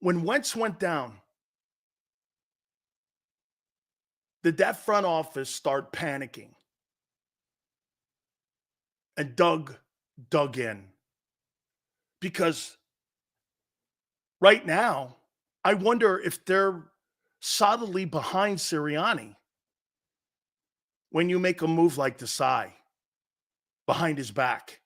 when Wentz went down, did that front office start panicking and dug in? Because right now, I wonder if they're solidly behind Sirianni when you make a move like Desai behind his back.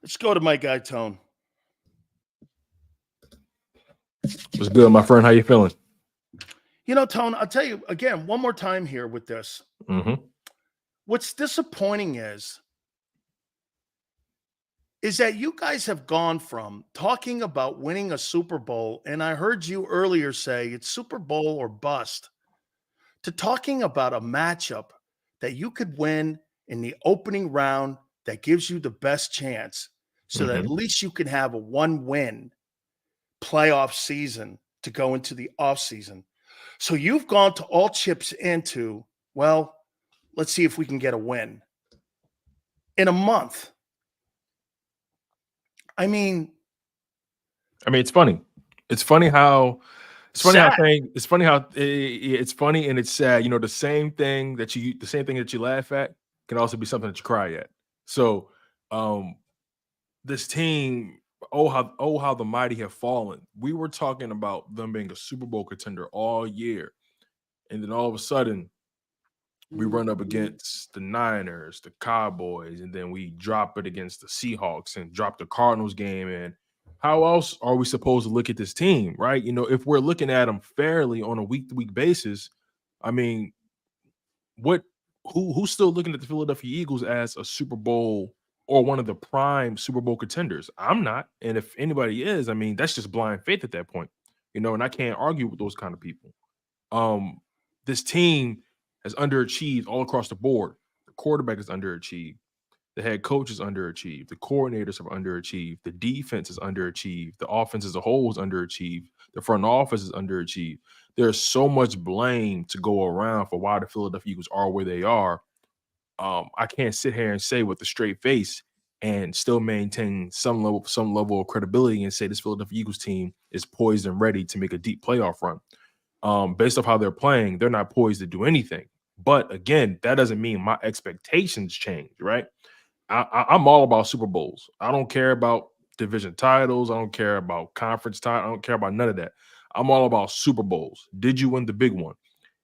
Let's go to my guy, Tone. What's good, my friend? How you feeling? You know, Tone, I'll tell you again, one more time here with this. What's disappointing is that you guys have gone from talking about winning a Super Bowl, and I heard you earlier say it's Super Bowl or bust, to talking about a matchup that you could win in the opening round that gives you the best chance so that at least you can have a one-win playoff season to go into the offseason. So you've gone to all chips into, well, let's see if we can get a win in a month. I mean, it's funny. It's funny how it's funny sad. how it's funny and it's sad. You know, the same thing that you laugh at can also be something that you cry at. So, this team, how the mighty have fallen. We were talking about them being a Super Bowl contender all year, and then all of a sudden, we run up against the Niners, the Cowboys, and then we drop it against the Seahawks and drop the Cardinals game. And how else are we supposed to look at this team, right? You know, if we're looking at them fairly on a week-to-week basis, I mean, who's still looking at the Philadelphia Eagles as a Super Bowl or one of the prime Super Bowl contenders? I'm not. And if anybody is, I mean, that's just blind faith at that point, you know, and I can't argue with those kind of people. This team has underachieved all across the board. The quarterback is underachieved. The head coach is underachieved. The coordinators have underachieved. The defense is underachieved. The offense as a whole is underachieved. The front office is underachieved. There's so much blame to go around for why the Philadelphia Eagles are where they are. I can't sit here and say with a straight face and still maintain some level of credibility and say this Philadelphia Eagles team is poised and ready to make a deep playoff run. Based off how they're playing, they're not poised to do anything. But again, that doesn't mean my expectations change, right? I'm all about Super Bowls. I don't care about division titles. I don't care about conference titles. I don't care about none of that. I'm all about Super Bowls. Did you win the big one?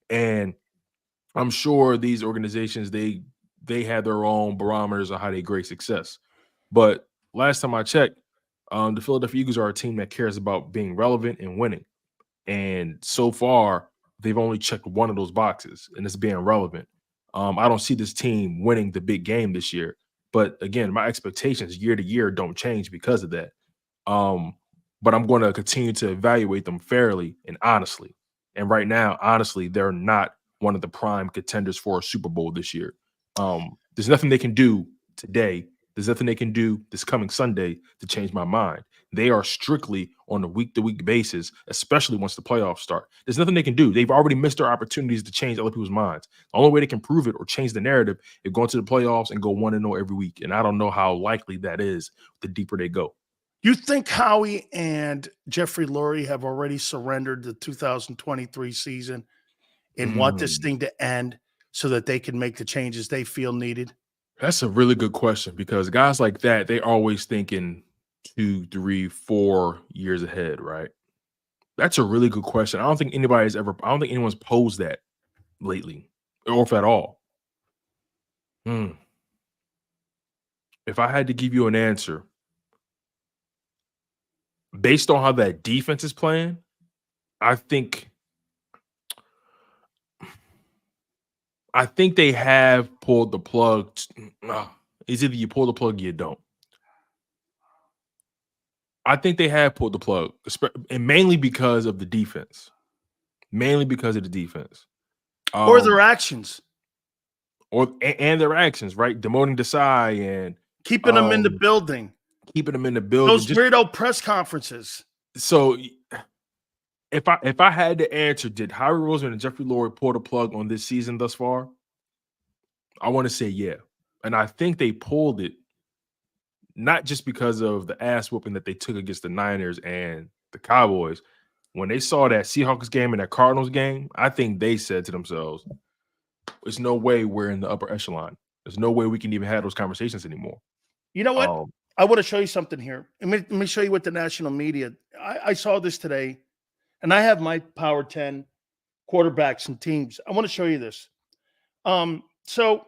And I'm sure these organizations, they have their own barometers of how they grade success. But last time I checked, the Philadelphia Eagles are a team that cares about being relevant and winning. And so far, they've only checked one of those boxes, and it's being relevant. I don't see this team winning the big game this year. But again, my expectations year to year don't change because of that. But I'm going to continue to evaluate them fairly and honestly. And right now, honestly, they're not one of the prime contenders for a Super Bowl this year. There's nothing they can do today. There's nothing they can do this coming Sunday to change my mind. They are strictly on a week-to-week basis, especially once the playoffs start. There's nothing they can do. They've already missed their opportunities to change other people's minds. The only way they can prove it or change the narrative is going to the playoffs and go 1-0 every week. And I don't know how likely that is the deeper they go. You think Howie and Jeffrey Lurie have already surrendered the 2023 season and want this thing to end so that they can make the changes they feel needed? That's a really good question, because guys like that, they always thinking 2, 3, 4 years ahead, right? That's a really good question. I don't think anyone's posed that lately, or if at all. If I had to give you an answer, based on how that defense is playing, I think they have pulled the plug. It's either you pull the plug or you don't. I think they have pulled the plug, and mainly because of the defense. Mainly because of the defense. Or their actions. And their actions, right? Demoting Desai and keeping them in the building. Keeping them in the building. Those weirdo press conferences. So if I had to answer, did Howie Roseman and Jeffrey Lurie pull the plug on this season thus far? I want to say yeah. And I think they pulled it not just because of the ass whooping that they took against the Niners and the Cowboys. When they saw that Seahawks game and that Cardinals game, I think they said to themselves, there's no way we're in the upper echelon. There's no way we can even have those conversations anymore. You know what? I want to show you something here. Let me show you what the national media. I saw this today, and I have my Power 10 quarterbacks and teams. I want to show you this. So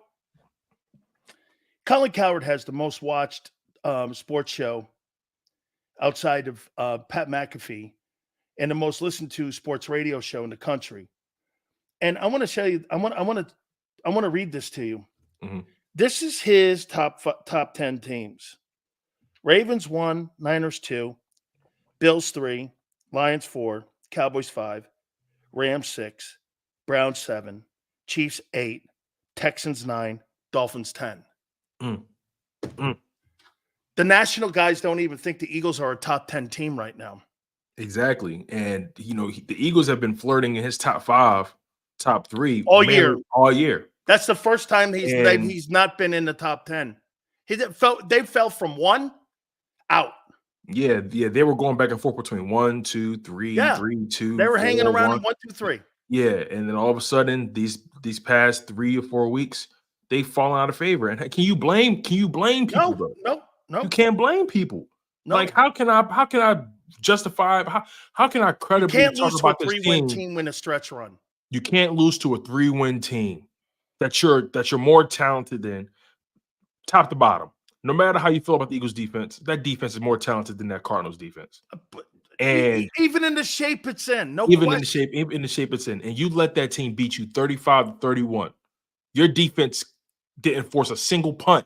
Colin Cowherd has the most watched sports show outside of Pat McAfee and the most listened to sports radio show in the country. And I want to show you, I want to read this to you. Mm-hmm. This is his top 10 teams. Ravens 1, Niners 2, Bills 3, Lions 4, Cowboys 5, Rams 6, Browns 7, Chiefs 8, Texans 9, Dolphins 10. The national guys don't even think the Eagles are a top 10 team right now. Exactly. And, you know, the Eagles have been flirting in his top 5, top 3 all year. That's the first time he's not been in the top 10. They fell from 1 out. Yeah, they were going back and forth between 1, 2, 3, 3, 2. They were 4, hanging around 1, in 1, 2, 3. Yeah, and then all of a sudden, these past 3 or 4 weeks, they've fallen out of favor. And can you blame people? No. You can't blame people. No. Like, how can I justify? How can I credibly talk about this team? You can't lose to a 3-win team in a stretch run. You can't lose to a 3-win team that you're more talented than, top to bottom. No matter how you feel about the Eagles defense, that defense is more talented than that Cardinals defense. And even in the shape it's in, even in the shape it's in, and you let that team beat you 35-31. Your defense didn't force a single punt,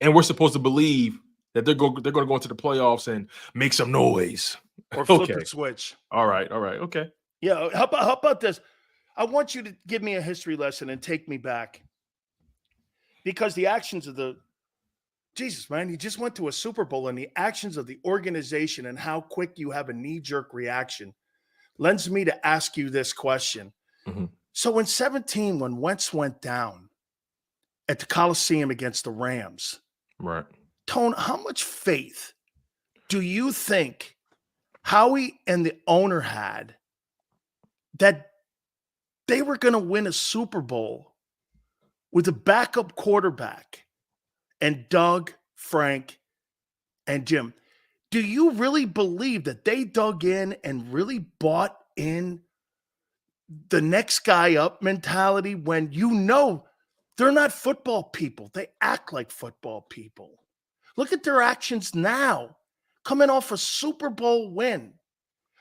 and we're supposed to believe that they're going to go into the playoffs and make some noise or flip the switch. All right, okay. Yeah, how about this? I want you to give me a history lesson and take me back, because the actions of Jesus, man, you just went to a Super Bowl, and the actions of the organization and how quick you have a knee-jerk reaction lends me to ask you this question. Mm-hmm. So in 2017, when Wentz went down at the Coliseum against the Rams, right? Tone, how much faith do you think Howie and the owner had that they were going to win a Super Bowl with a backup quarterback and Doug, Frank, and Jim? Do you really believe that they dug in and really bought in the next guy up mentality when you know they're not football people? They act like football people. Look at their actions now, coming off a Super Bowl win.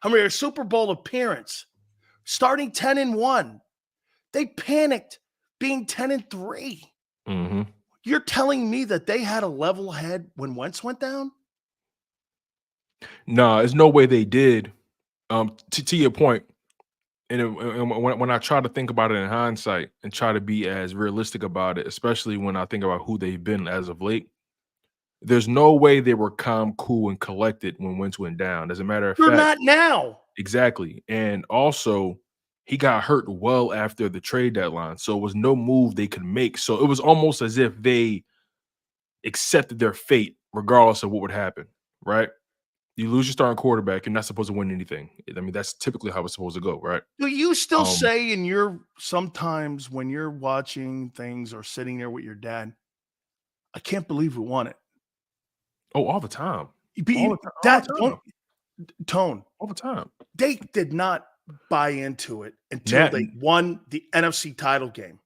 A Super Bowl appearance, starting 10-1. They panicked being 10-3. Mm-hmm. You're telling me that they had a level head when Wentz went down? No, there's no way they did. To your point, and when I try to think about it in hindsight and try to be as realistic about it, especially when I think about who they've been as of late, there's no way they were calm, cool, and collected when Wentz went down. As a matter of fact, they're not now. Exactly. And also, he got hurt well after the trade deadline, so it was no move they could make. So it was almost as if they accepted their fate regardless of what would happen, right? You lose your starting quarterback, you're not supposed to win anything. I mean, that's typically how it's supposed to go, right? Do you still say sometimes when you're watching things or sitting there with your dad, I can't believe we won it? Oh, all the time. Tone. All the time. They did not buy into it until they won the NFC title game.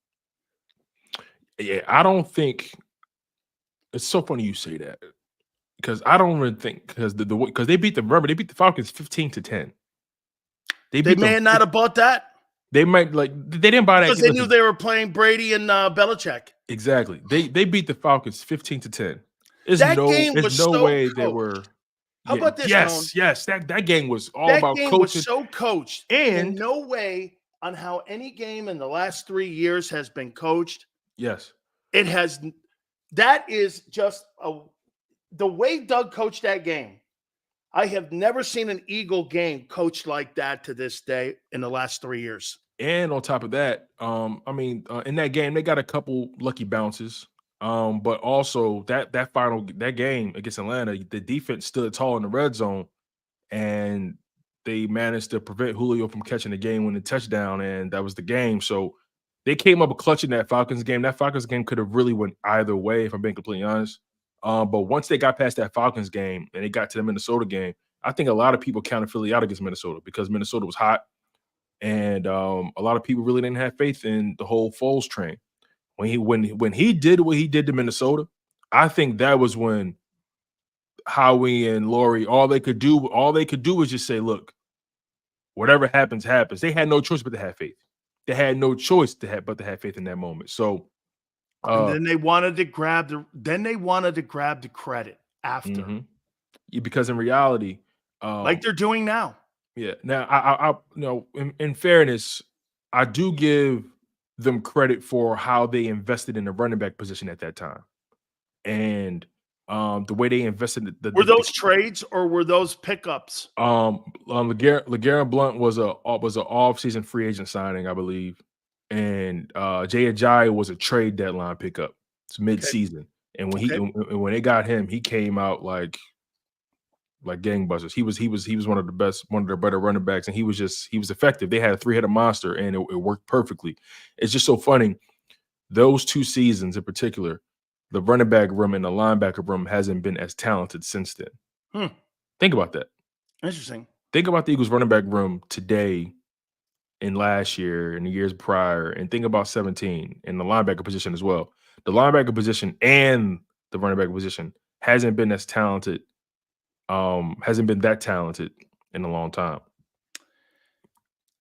Yeah, I don't think it's so funny you say that, because I don't really think because they beat the Falcons 15-10. They may not have bought that. They might they didn't buy that because they knew they were playing Brady and Belichick. Exactly. They beat the Falcons 15-10. There's no way they were. How about this? Yes. That game was all about coaching. That game was so coached, and no way on how any game in the last 3 years has been coached. Yes, it has. That is just the way Doug coached that game. I have never seen an Eagle game coached like that to this day in the last 3 years. And on top of that, in that game they got a couple lucky bounces. But also that game against Atlanta, the defense stood tall in the red zone, and they managed to prevent Julio from catching the game-winning touchdown, and that was the game. So they came up clutching that Falcons game. That Falcons game could have really went either way, if I'm being completely honest. But once they got past that Falcons game and they got to the Minnesota game, I think a lot of people counted Philly out against Minnesota because Minnesota was hot, and a lot of people really didn't have faith in the whole Foles train. When he did what he did to Minnesota, I think that was when Howie and Laurie, all they could do was just say, look, whatever happens, happens. They had no choice but to have faith. They had no choice but to have faith in that moment. So And then they wanted to grab the credit after. Because in reality, like they're doing now. Yeah. Now, I you know, in fairness, I do give them credit for how they invested in the running back position at that time, and the way they invested. Were those trades or were those pickups? LeGarrette Blount was an off-season free agent signing, I believe, and Jay Ajayi was a trade deadline pickup. It's mid-season, and when they got him, he came out like gangbusters. He was one of their better running backs, and he was effective. They had a three-headed monster, and it worked perfectly. It's just so funny. Those 2 seasons in particular, the running back room and the linebacker room hasn't been as talented since then. Think about that. Interesting. Think about the Eagles running back room today and last year and the years prior, and think about 17 and the linebacker position as well. The linebacker position and the running back position hasn't been as talented. Hasn't been that talented in a long time.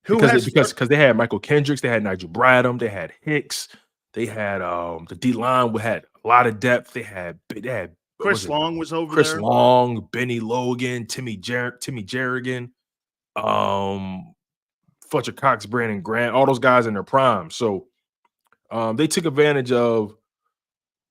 Because they had Michael Kendricks, they had Nigel Bradham, they had Hicks, they had the D line had a lot of depth. They had Chris Long was over Chris there. Long, Benny Logan, Timmy Jerrigan, Fletcher Cox, Brandon Grant, all those guys in their prime. So they took advantage of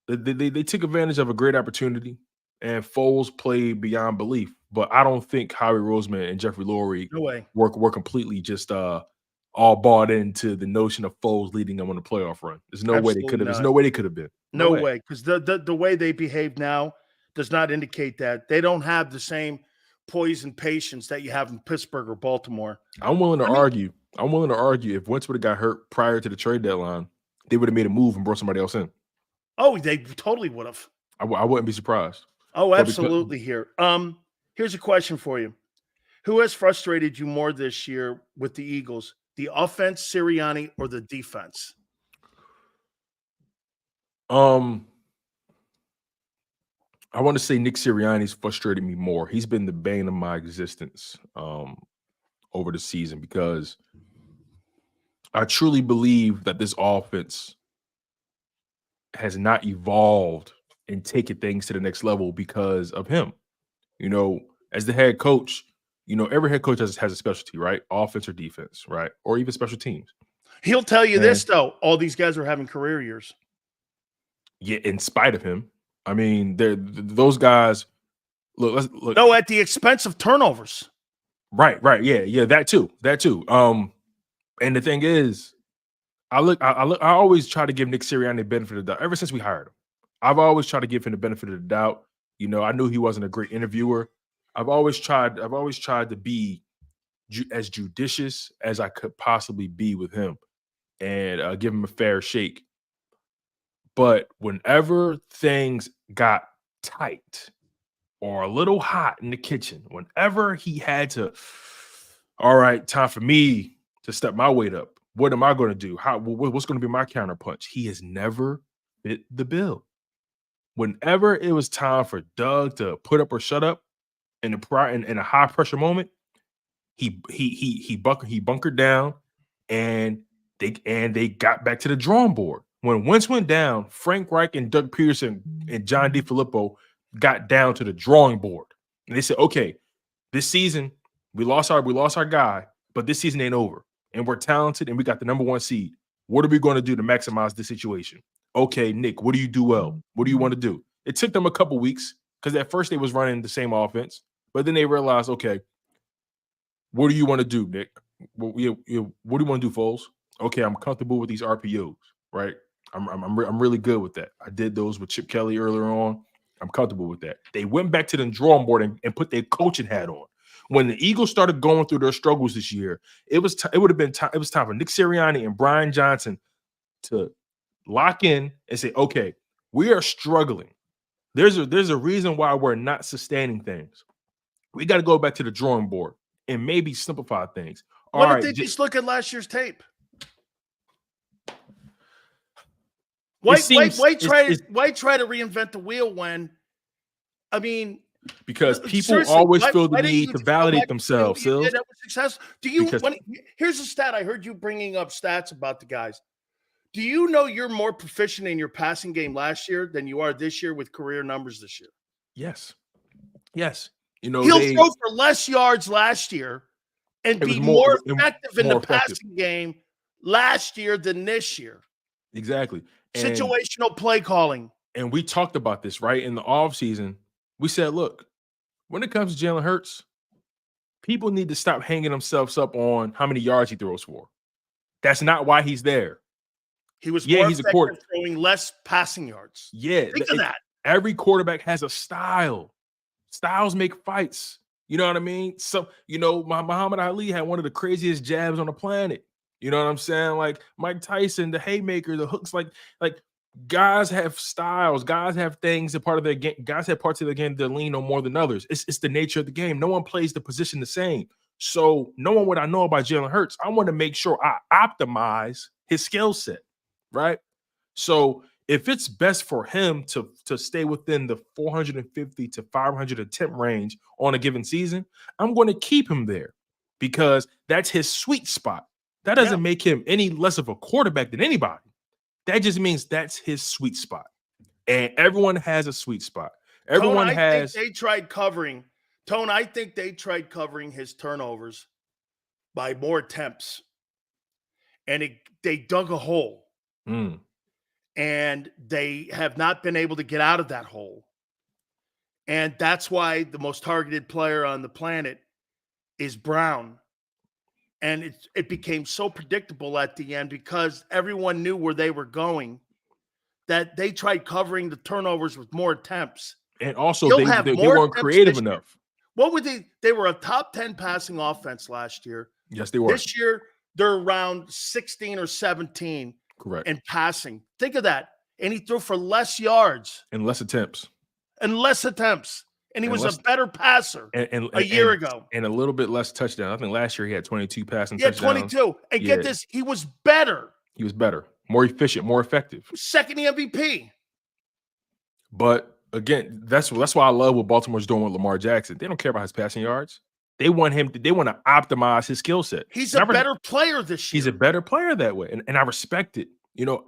they took advantage of a great opportunity, and Foles played beyond belief. But I don't think Howie Roseman and Jeffrey Lurie were completely just all bought into the notion of Foles leading them on a playoff run. There's no way they could have. There's no way they could have been. No way, because the way they behave now does not indicate that. They don't have the same poise and patience that you have in Pittsburgh or Baltimore. I'm willing to argue. I'm willing to argue if Wentz would have got hurt prior to the trade deadline, they would have made a move and brought somebody else in. Oh, they totally would have. I wouldn't be surprised. Oh, absolutely. Here's a question for you. Who has frustrated you more this year with the Eagles? The offense, Sirianni, or the defense? I want to say Nick Sirianni's frustrated me more. He's been the bane of my existence over the season, because I truly believe that this offense has not evolved and taken things to the next level because of him. You know, as the head coach, you know, every head coach has a specialty, right? Offense or defense, right? Or even special teams. He'll tell you this, though. All these guys are having career years. Yeah, in spite of him. I mean, those guys look. No, at the expense of turnovers. Right. Yeah, that too. And the thing is, I always try to give Nick Sirianni the benefit of the doubt. Ever since we hired him, I've always tried to give him the benefit of the doubt. You know, I knew he wasn't a great interviewer. I've always tried to be as judicious as I could possibly be with him, and give him a fair shake. But whenever things got tight or a little hot in the kitchen, whenever he had to, all right, time for me to step my weight up. What am I going to do? What's going to be my counterpunch? He has never fit the bill. Whenever it was time for Doug to put up or shut up in a high pressure moment, he bunkered down, and they got back to the drawing board. When Wentz went down, Frank Reich and Doug Peterson and John DeFilippo got down to the drawing board, and they said, "Okay, this season we lost our guy, but this season ain't over, and we're talented, and we got the #1 seed. What are we going to do to maximize the situation? Okay, Nick, what do you do well? What do you want to do?" It took them a couple weeks, because at first they was running the same offense, but then they realized, okay, what do you want to do, Nick? What do you want to do, Foles? Okay, I'm comfortable with these RPOs, right? I'm really good with that. I did those with Chip Kelly earlier on. I'm comfortable with that. They went back to the drawing board and put their coaching hat on. When the Eagles started going through their struggles this year, it was time for Nick Sirianni and Brian Johnson to lock in and say, okay, we are struggling. There's a reason why we're not sustaining things. We got to go back to the drawing board and maybe simplify things. Why don't they just look at last year's tape? Why try to reinvent the wheel when, I mean, because people always feel the need to validate themselves. That was success. Here's a stat. I heard you bringing up stats about the guys. Do you know you're more proficient in your passing game last year than you are this year with career numbers this year? Yes. You know, he'll throw for less yards last year and be more effective in the passing game last year than this year. Exactly. Situational play calling. And we talked about this, right? In the offseason, we said, look, when it comes to Jalen Hurts, people need to stop hanging themselves up on how many yards he throws for. That's not why he's there. He was more effective throwing less passing yards. Yeah. Think of that. Every quarterback has a style. Styles make fights. You know what I mean? So, you know, Muhammad Ali had one of the craziest jabs on the planet. You know what I'm saying? Like Mike Tyson, the haymaker, the hooks, like guys have styles, guys have things a part of their game, guys have parts of their game that lean on more than others. It's the nature of the game. No one plays the position the same. So knowing what I know about Jalen Hurts, I want to make sure I optimize his skill set, right? So if it's best for him to stay within the 450 to 500 attempt range on a given season, I'm going to keep him there because that's his sweet spot. That doesn't make him any less of a quarterback than anybody. That just means that's his sweet spot. And everyone has a sweet spot. Everyone has. Think they tried covering. Tone, I think they tried covering his turnovers by more attempts. And they dug a hole. And they have not been able to get out of that hole. And that's why the most targeted player on the planet is Brown. And it became so predictable at the end because everyone knew where they were going that they tried covering the turnovers with more attempts. And also they weren't creative enough. What were they? They were a top 10 passing offense last year. Yes, they were. This year, they're around 16 or 17. Correct. And passing. Think of that. And he threw for less yards. And less attempts. And he was a better passer a year ago. And a little bit less touchdown. I think last year he had 22 passing touchdowns. 22. And get this, he was better. He was better. More efficient, more effective. Second MVP. But again, that's why I love what Baltimore's doing with Lamar Jackson. They don't care about his passing yards. They want to optimize his skill set. He's a better player this year. He's a better player that way. And I respect it. You know,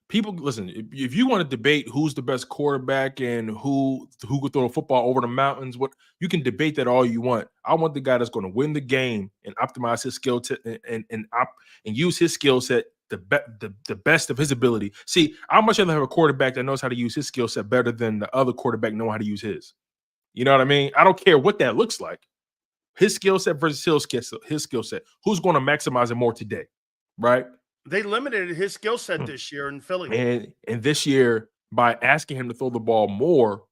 people listen, if you want to debate who's the best quarterback and who could throw a football over the mountains, you can debate that all you want. I want the guy that's going to win the game and optimize his skill set and use his skill set the best of his ability. See, I'd much rather have a quarterback that knows how to use his skill set better than the other quarterback know how to use his. You know what I mean? I don't care what that looks like. His skill set versus his skill set. Who's going to maximize it more today? Right? They limited his skill set this year in Philly. And this year, by asking him to throw the ball more,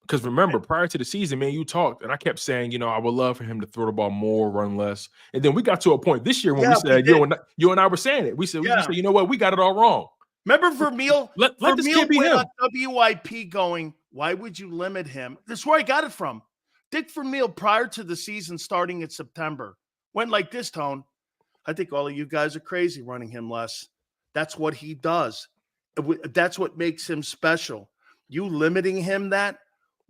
because remember, prior to the season, man, you talked, and I kept saying, you know, I would love for him to throw the ball more, run less. And then we got to a point this year when we said, you and I were saying it. We said, you know what, we got it all wrong. Remember Vermeil? Let this kid be him. WIP going, why would you limit him? This is where I got it from. Dick Vermeil, prior to the season starting in September, went like this, Tone. I think all of you guys are crazy running him less. That's what he does. That's what makes him special. You limiting him that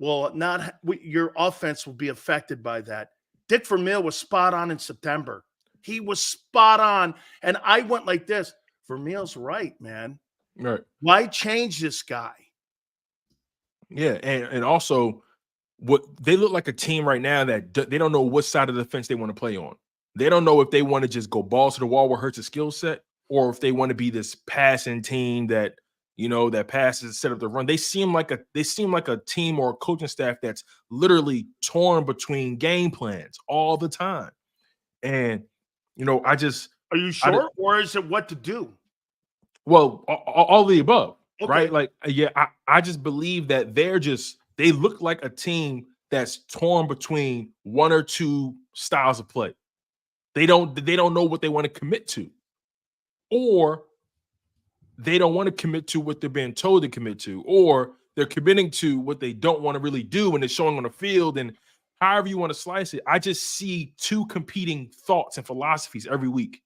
will not – your offense will be affected by that. Dick Vermeil was spot on in September. He was spot on. And I went like this. Vermeil's right, man. Right. Why change this guy? Yeah, and also what they look like a team right now that they don't know what side of the fence they want to play on. They don't know if they want to just go balls to the wall where Hurts a skill set, or if they want to be this passing team that, you know, that passes, set up the run. They seem like a team or a coaching staff that's literally torn between game plans all the time. And, you know, Are you sure? Or is it what to do? Well, all the above, right? Okay. Like, yeah, I just believe that they look like a team that's torn between one or two styles of play. They don't know what they want to commit to, or they don't want to commit to what they're being told to commit to, or they're committing to what they don't want to really do and it's showing on the field. And however you want to slice it, I just see two competing thoughts and philosophies every week.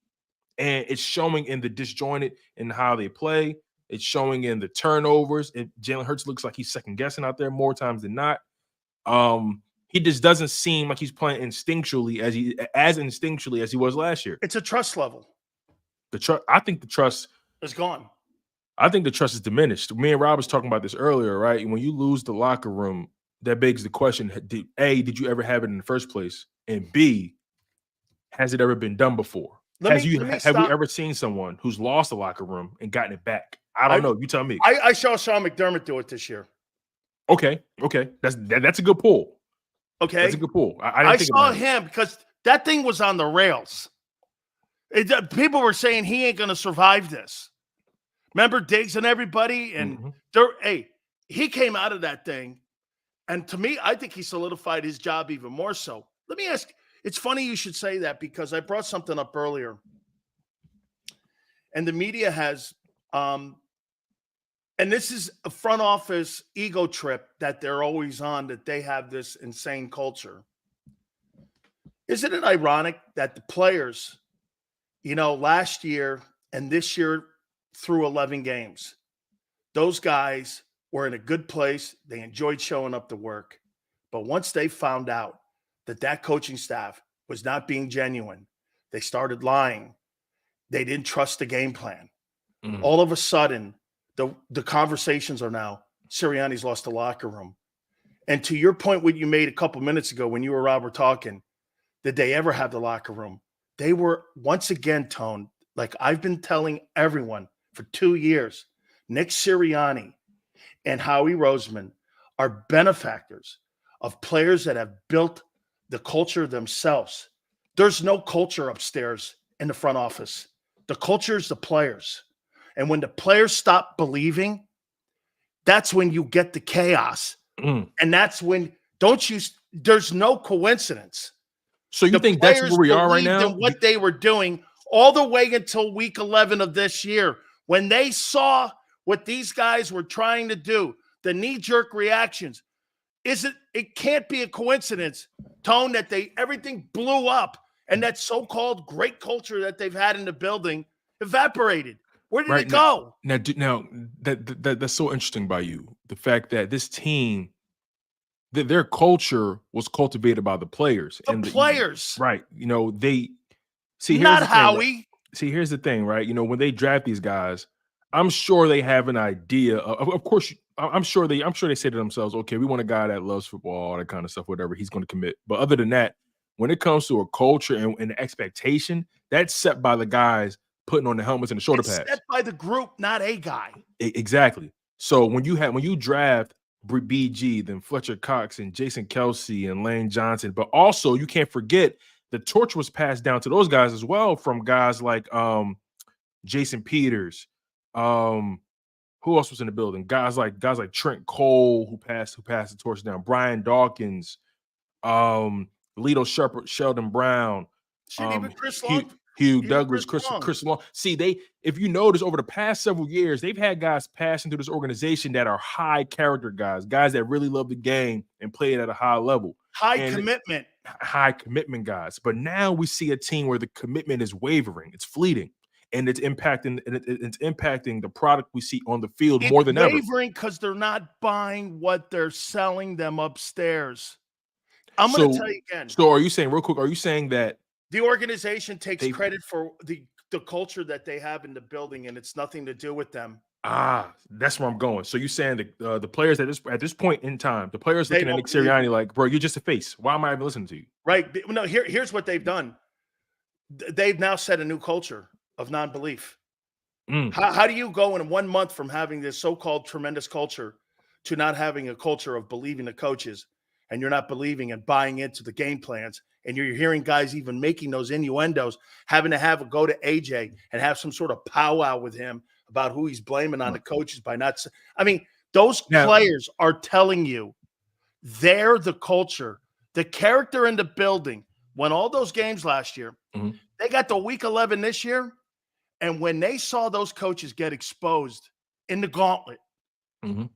And it's showing in the disjointed in how they play. It's showing in the turnovers. Jalen Hurts looks like he's second guessing out there more times than not. He just doesn't seem like he's playing instinctually as instinctually as he was last year. It's a trust level. I think the trust is gone. I think the trust is diminished. Me and Rob was talking about this earlier, right? When you lose the locker room, that begs the question: did you ever have it in the first place? And B, has it ever been done before? Have we ever seen someone who's lost the locker room and gotten it back? I don't know. You tell me. I saw Sean McDermott do it this year. Okay. That's a good pull. Okay, that's a good pull. I saw him because that thing was on the rails. People were saying he ain't going to survive this. Remember Diggs and everybody, and he came out of that thing, and to me, I think he solidified his job even more so. Let me ask. It's funny you should say that because I brought something up earlier, and the media has, and this is a front office ego trip that they're always on, that they have this insane culture. Isn't it ironic that the players, last year and this year through 11 games, those guys were in a good place. They enjoyed showing up to work. But once they found out that coaching staff was not being genuine, they started lying. They didn't trust the game plan. All of a sudden, the conversations are now, Sirianni's lost the locker room. And to your point, what you made a couple minutes ago when you or Rob were talking, did they ever have the locker room? They were, once again, Tone, like I've been telling everyone for 2 years, Nick Sirianni and Howie Roseman are benefactors of players that have built the culture themselves. There's no culture upstairs in the front office. The culture is the players. And when the players stop believing, that's when you get the chaos. And that's when, there's no coincidence. So you think that's where we are right now? In what they were doing all the way until week 11 of this year, when they saw what these guys were trying to do, the knee-jerk reactions. It can't be a coincidence, Tone, that everything blew up and that so-called great culture that they've had in the building evaporated. Where did it go? Now that's so interesting by you. The fact that this team, their culture was cultivated by the players. The players. Right. They see not Howie. Here's the thing, right? When they draft these guys, I'm sure they have an idea. Of course, I'm sure they say to themselves, okay, we want a guy that loves football, all that kind of stuff, whatever, he's going to commit. But other than that, when it comes to a culture and the expectation, that's set by the guys putting on the helmets and the shoulder pads. Set by the group, not a guy. Exactly. So when you draft BG, then Fletcher Cox and Jason Kelce and Lane Johnson, but also you can't forget the torch was passed down to those guys as well from guys like Jason Peters. Who else was in the building? Guys like Trent Cole who passed the torch down. Brian Dawkins, Lito Sheldon Brown, even Chris Long. Hugh Douglas, Chris Long. See, if you notice over the past several years, they've had guys passing through this organization that are high character guys that really love the game and play it at a high level. High commitment guys. But now we see a team where the commitment is wavering, it's fleeting, and it's impacting the product we see on the field more than ever. Wavering because they're not buying what they're selling them upstairs. I'm going to tell you again. So are you saying, real quick, that the organization takes credit for the culture that they have in the building, and it's nothing to do with them? That's where I'm going. So you're saying that the players at this point in time, the players looking at Nick Sirianni like, bro, you're just a face. Why am I even listening to you? Right. No, here's what they've done. They've now set a new culture of non-belief. How do you go in 1 month from having this so-called tremendous culture to not having a culture of believing the coaches, and you're not believing and buying into the game plans, and you're hearing guys even making those innuendos, having to go to AJ and have some sort of powwow with him about who he's blaming on Right. the coaches by not. I mean, those Now- players are telling you they're the culture, the character in the building. Won all those games last year. Mhm. They got to week 11 this year. And when they saw those coaches get exposed in the gauntlet, Mhm.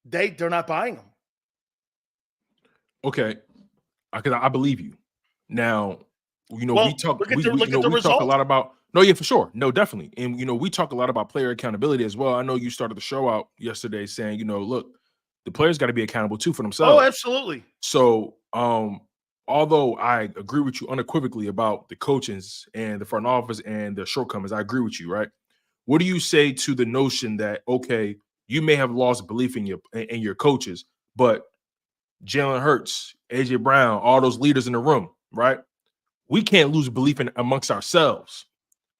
they're not buying them. Okay, I believe you. Now, you know, Well, we talk look at we, the- we look you know at the we talk a result. lot about no, yeah, for sure, no, definitely, and you know, we talk a lot about player accountability as well. I know you started the show out yesterday saying, you know, look, the players got to be accountable too for Oh, themselves. absolutely. So, although I agree with you unequivocally about the coaches and the front office and their shortcomings, I agree with you, right? What do you say to the notion that okay, you may have lost belief in your coaches, but Jalen Hurts, AJ Brown, all those leaders in the room, right? We can't lose belief in amongst ourselves.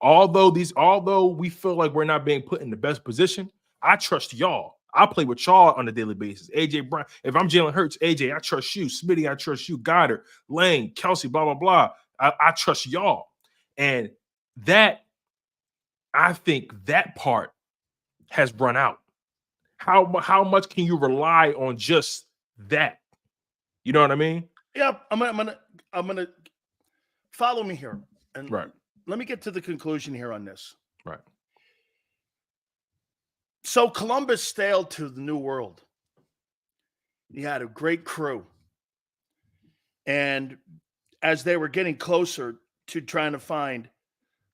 Although we feel like we're not being put in the best position, I trust y'all. I play with y'all on a daily basis. AJ Brown, if I'm Jalen Hurts, AJ, I trust you. Smitty, I trust you. Goddard, Lane, Kelsey, blah, blah, blah. I trust y'all. And that, I think that part has run out. How much can you rely on just that? You know what I mean? Yeah, I'm gonna follow me here, and Right. let me get to the conclusion here on this. Right. So Columbus sailed to the New World. He had a great crew, and as they were getting closer to trying to find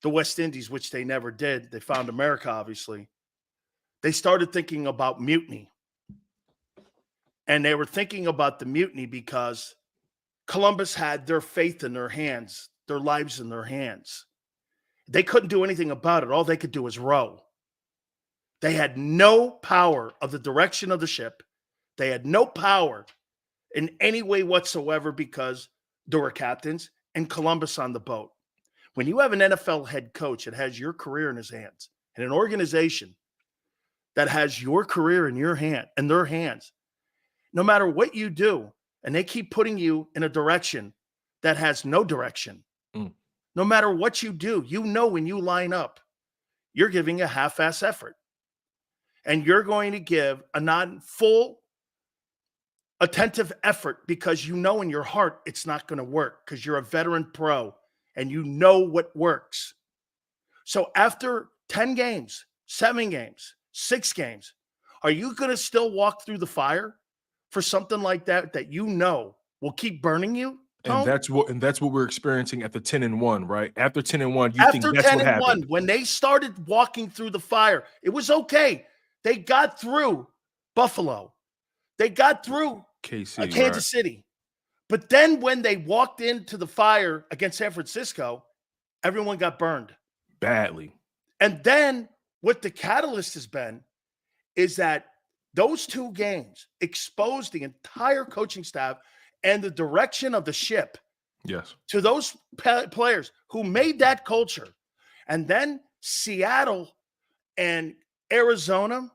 the West Indies, which they never did, they found America. Obviously, they started thinking about mutiny, and they were thinking about the mutiny because Columbus had their faith in their hands, their lives in their hands. They couldn't do anything about it. All they could do was row. They had no power of the direction of the ship. They had no power in any way whatsoever because there were captains and Columbus on the boat. When you have an NFL head coach that has your career in his hands and an organization that has your career in their hands, no matter what you do, and they keep putting you in a direction that has no direction. No matter what you do, you know when you line up, you're giving a half-ass effort. And you're going to give a non-full attentive effort because you know in your heart it's not going to work because you're a veteran pro and you know what works. So after 10 games, 7 games, 6 games, are you going to still walk through the fire for something like that you know will keep burning you? And Tone? that's what we're experiencing at the 10-1, right? After 10-1, you think After that's 10 what and 1, happened. when they started walking through the fire, it was okay. They got through Buffalo. They got through KC, Kansas right. City. But then when they walked into the fire against San Francisco, everyone got burned. Badly. And then what the catalyst has been is that those 2 games exposed the entire coaching staff and the direction of the ship Yes. to those players who made that culture. And then Seattle and Arizona,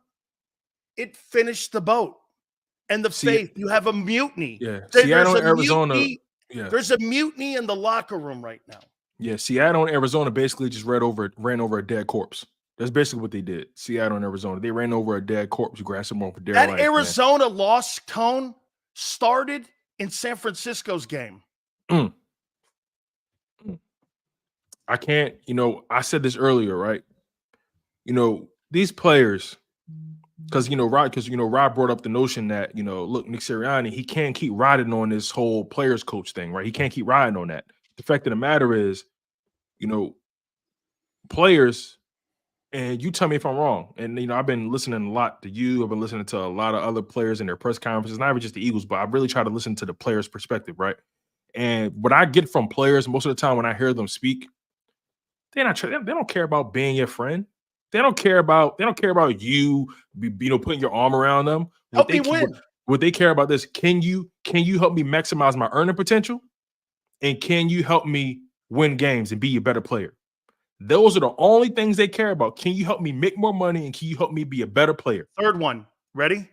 it finished the boat. And the faith, you have a mutiny. Yeah. There's Seattle a and Arizona. mutiny. Yeah. There's a mutiny in the locker room right now. Yeah. Seattle and Arizona basically just ran over a dead corpse. That's basically what they did. Seattle and Arizona. They ran over a dead corpse. You grasped them for dear life. That Arizona loss tone started in San Francisco's game. I can't, I said this earlier, right? These players, because Rob brought up the notion that, look, Nick Sirianni, he can't keep riding on this whole players coach thing, right? He can't keep riding on that. The fact of the matter is, players, and you tell me if I'm wrong. And I've been listening a lot to you. I've been listening to a lot of other players in their press conferences, not even just the Eagles, but I really try to listen to the players' perspective, right? And what I get from players most of the time when I hear them speak, they don't care about being your friend. They don't care about you, putting your arm around them. Help me win. What they care about this, can you help me maximize my earning potential? And can you help me win games and be a better player? Those are the only things they care about. Can you help me make more money and can you help me be a better player? Third one. Ready?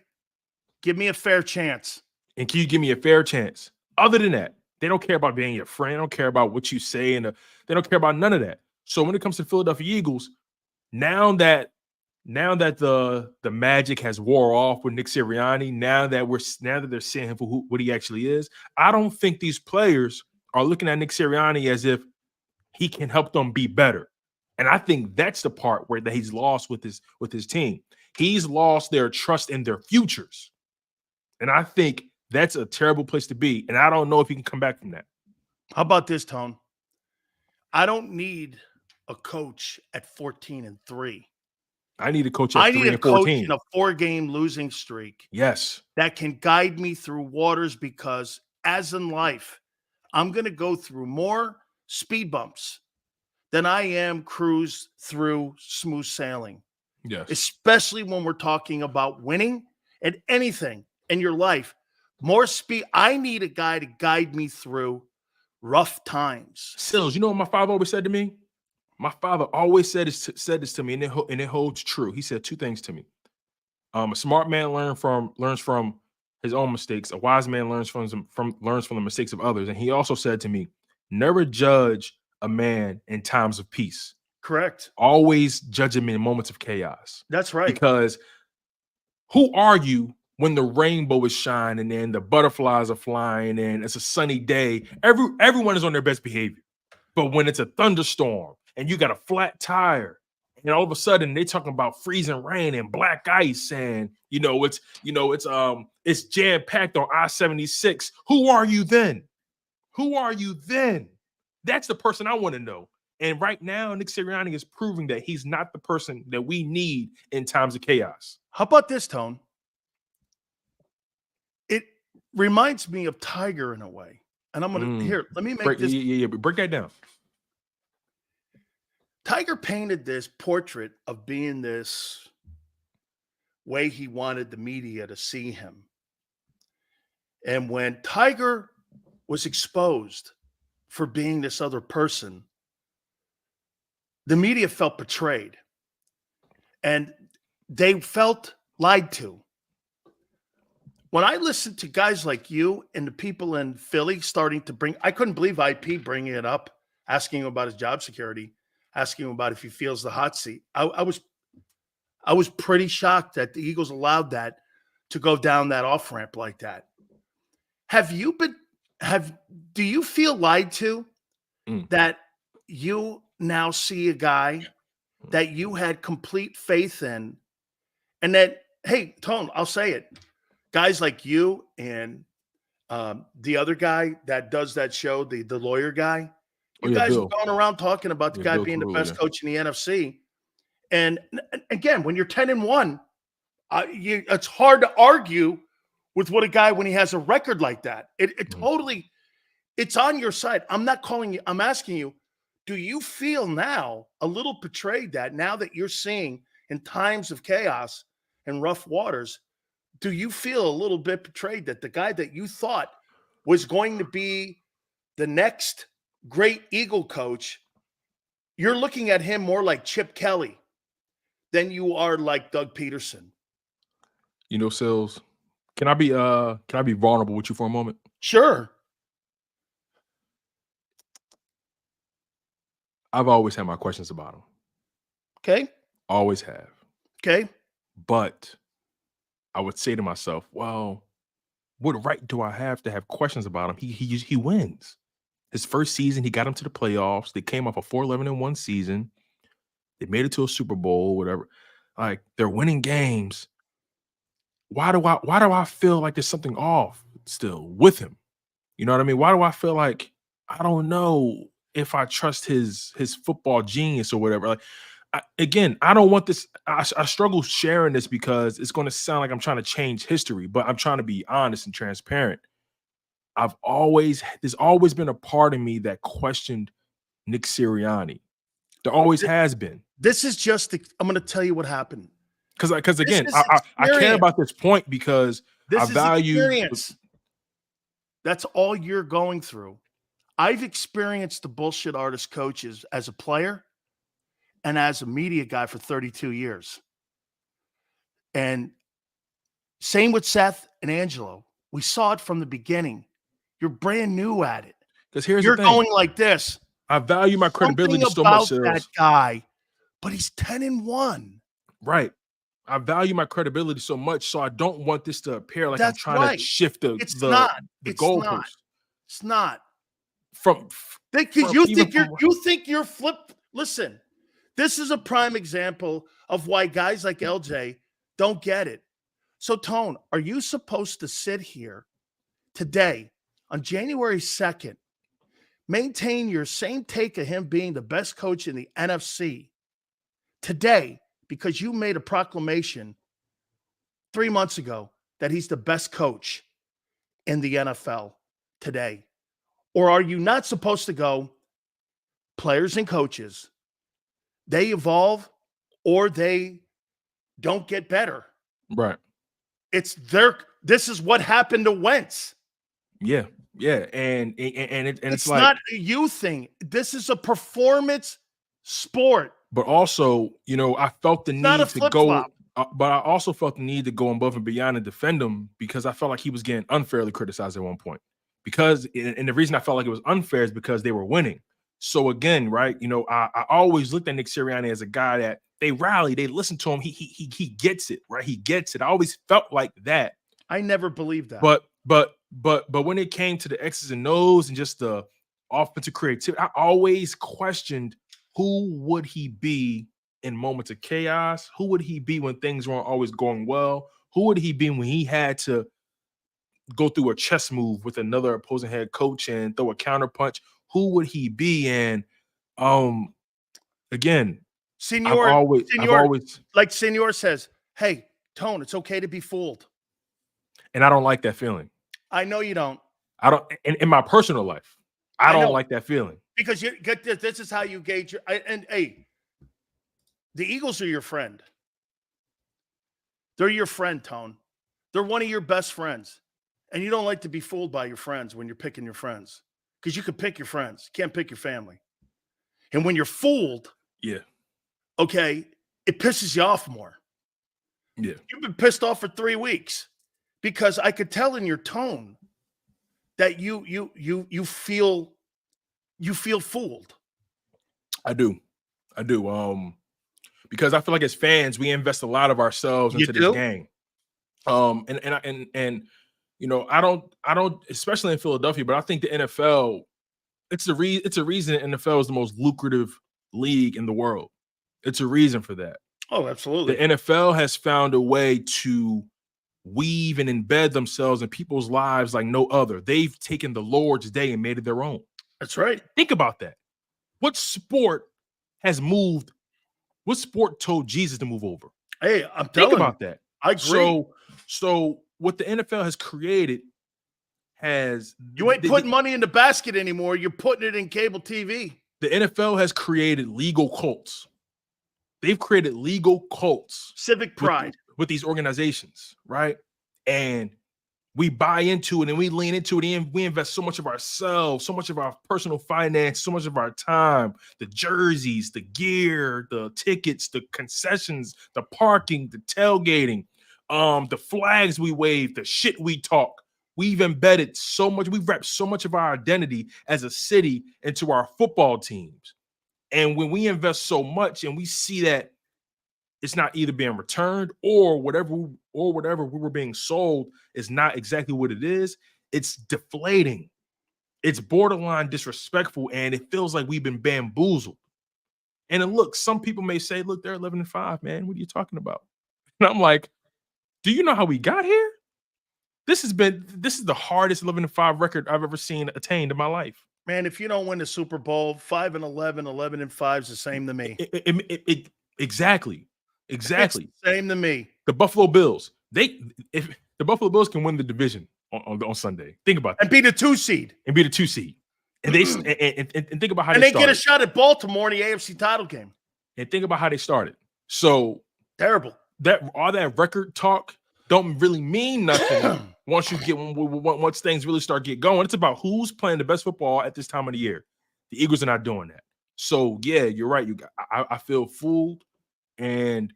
Give me a fair chance. And can you give me a fair chance? Other than that, they don't care about being your friend. They don't care about what you say. And they don't care about none of that. So when it comes to the Philadelphia Eagles, now that the magic has wore off with Nick Sirianni, now that they're seeing him for what he actually is, I don't think these players are looking at Nick Sirianni as if he can help them be better. And I think that's the part where that he's lost with his team. He's lost their trust in their futures. And I think that's a terrible place to be. And I don't know if he can come back from that. How about this, Tone? I don't need a coach at 14-3. I need a coach at I 3 need a and coach 14. in a 4-game losing streak. Yes. That can guide me through waters, because as in life, I'm going to go through more speed bumps than I am cruise through smooth sailing. Yes. Especially when we're talking about winning and anything in your life. More speed. I need a guy to guide me through rough times. Sills, you know what my father always said to me? My father always said this to me, and it holds true. He said 2 things to me. A smart man learns from his own mistakes. A wise man learns from the mistakes of others. And he also said to me, never judge a man in times of peace. Correct. Always judge him in moments of chaos. That's right. Because who are you when the rainbow is shining and the butterflies are flying and it's a sunny day? Everyone is on their best behavior. But when it's a thunderstorm and you got a flat tire, and all of a sudden they're talking about freezing rain and black ice, and it's jam-packed on I-76. Who are you then? Who are you then? That's the person I want to know. And right now, Nick Sirianni is proving that he's not the person that we need in times of chaos. How about this, Tone? It reminds me of Tiger in a way. And I'm going to let me make this. Yeah, break that down. Tiger painted this portrait of being this way he wanted the media to see him. And when Tiger was exposed for being this other person, the media felt betrayed. And they felt lied to. When I listened to guys like you and the people in Philly starting to bring, I couldn't believe IP bringing it up, asking him about his job security, asking him about if he feels the hot seat. I was pretty shocked that the Eagles allowed that to go down that off ramp like that. Do you feel lied to that you now see a guy that you had complete faith in, and that, hey, Tone, I'll say it, guys like you and the other guy that does that show, the lawyer guy, you guys Bill. have gone around talking about the guy Bill being Carulli, the best coach in the NFC. And again, when you're 10-1, it's hard to argue with what a guy when he has a record like that. It totally, it's on your side. I'm not calling you. I'm asking you, do you feel now a little betrayed that now that you're seeing in times of chaos and rough waters, do you feel a little bit betrayed that the guy that you thought was going to be the next great Eagle coach, you're looking at him more like Chip Kelly than you are like Doug Peterson? You know, Sills, can I be vulnerable with you for a moment? Sure. I've always had my questions about him. Okay. Always have. Okay. But I would say to myself, well, what right do I have to have questions about him? He wins. His first season, he got him to the playoffs. They came off a 4-11-1 season. They made it to a Super Bowl, whatever. Like, they're winning games. Why do I feel like there's something off still with him? You know what I mean? Why do I feel like, I don't know if I trust his football genius or whatever? Like, I don't want this. I struggle sharing this because it's going to sound like I'm trying to change history, but I'm trying to be honest and transparent. There's always been a part of me that questioned Nick Sirianni. There always has been. This is just, I'm going to tell you what happened. Because again, I care about this point because I value experience. That's all you're going through. I've experienced the bullshit artist coaches as a player and as a media guy for 32 years. And same with Seth and Angelo. We saw it from the beginning. You're brand new at it. Because here's you're the thing. Going like this. I value my credibility so much. That guy but he's 10-1. Right. I value my credibility so much, so I don't want this to appear like I'm That's trying to right. shift the It's the not. the It's not. goalpost It's not. from Because from even from you think you're flip. Listen, this is a prime example of why guys like LJ don't get it. So, Tone, are you supposed to sit here today on January 2nd, maintain your same take of him being the best coach in the NFC today because you made a proclamation 3 months ago that he's the best coach in the NFL today? Or are you not supposed to go, players and coaches, they evolve or they don't get better? right. This is what happened to Wentz. Yeah. Yeah. And it's like, not a you thing. This is a performance sport. but also, I felt the It's not a need to go, flip-flop. but I also felt the need to go above and beyond and defend him because I felt like he was getting unfairly criticized at one point. And the reason I felt like it was unfair is because they were winning. So again, right, I always looked at Nick Sirianni as a guy that they rally, they listen to him. He gets it, right? He gets it. I always felt like that. I never believed that. But when it came to the X's and O's and just the offensive creativity, I always questioned who would he be in moments of chaos? Who would he be when things weren't always going well? Who would he be when he had to go through a chess move with another opposing head coach and throw a counter punch? Who would he be? And again, Senor, I've always, like Senor says, hey, Tone, it's okay to be fooled. and I don't like that feeling. I know you don't. I don't in my personal life. I don't like that feeling. Because you get this. This is how you gauge your hey, the Eagles are your friend. They're your friend, Tone. They're one of your best friends. And you don't like to be fooled by your friends when you're picking your friends. Because you can pick your friends. You can't pick your family. And when you're fooled, Yeah. Okay, it pisses you off more. Yeah. You've been pissed off for 3 weeks because I could tell in your tone that you feel fooled. I do. Because I feel like as fans, we invest a lot of ourselves into this game. And I don't, especially in Philadelphia, but I think the NFL, it's a reason the NFL is the most lucrative league in the world. It's a reason for that. Oh, absolutely. The NFL has found a way to weave and embed themselves in people's lives like no other. They've taken the Lord's Day and made it their own. That's right. Think about that. What sport has moved? What sport told Jesus to move over? Hey, I'm telling you. Think about that. I agree. So what the NFL has created has you ain't putting money in the basket anymore. You're putting it in cable TV. The NFL has created legal cults. They've created legal cults, civic pride with these organizations, right? And we buy into it and we lean into it and we invest so much of ourselves, so much of our personal finance, so much of our time, the jerseys, the gear, the tickets, the concessions, the parking, the tailgating, the flags we wave, the shit we talk. We've embedded so much, we've wrapped so much of our identity as a city into our football teams. And when we invest so much and we see that it's not either being returned or whatever we were being sold is not exactly what it is, it's deflating. It's borderline disrespectful, and it feels like we've been bamboozled. And then look, some people may say, look, they're 11-5, man. What are you talking about? And I'm like, do you know how we got here? This is the hardest 11-5 record I've ever seen attained in my life. Man, if you don't win the Super Bowl, 5-11, 11-5 is the same to me. Exactly. It's the same to me. The Buffalo Bills, if the Buffalo Bills can win the division on Sunday, think about that. And be the 2 seed. And they and think about how they get a shot at Baltimore in the AFC title game. And think about how they started. So terrible. All that record talk don't really mean nothing once things really start get going. It's about who's playing the best football at this time of the year. The Eagles are not doing that. So yeah, you're right. I feel fooled, and